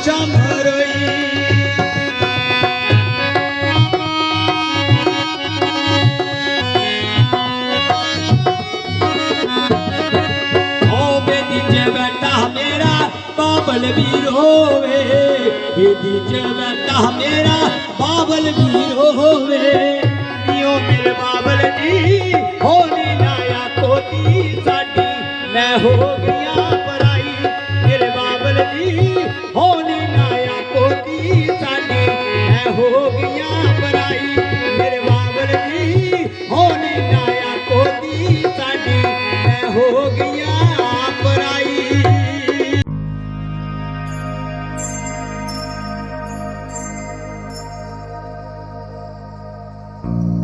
छम रोई। मेरा बाबल भी रोवे, बेदी च बैठा मेरा बाबल भी रोवे। नियो मेरे बाबल जी होली लाया कोती साडी, मैं हो गया पराई। मेरे बाबल जी होली लाया कोती साडी, मैं हो गया पराई। मेरे बाबल जी होली लाया कोती साडी, मैं हो गया पराई। you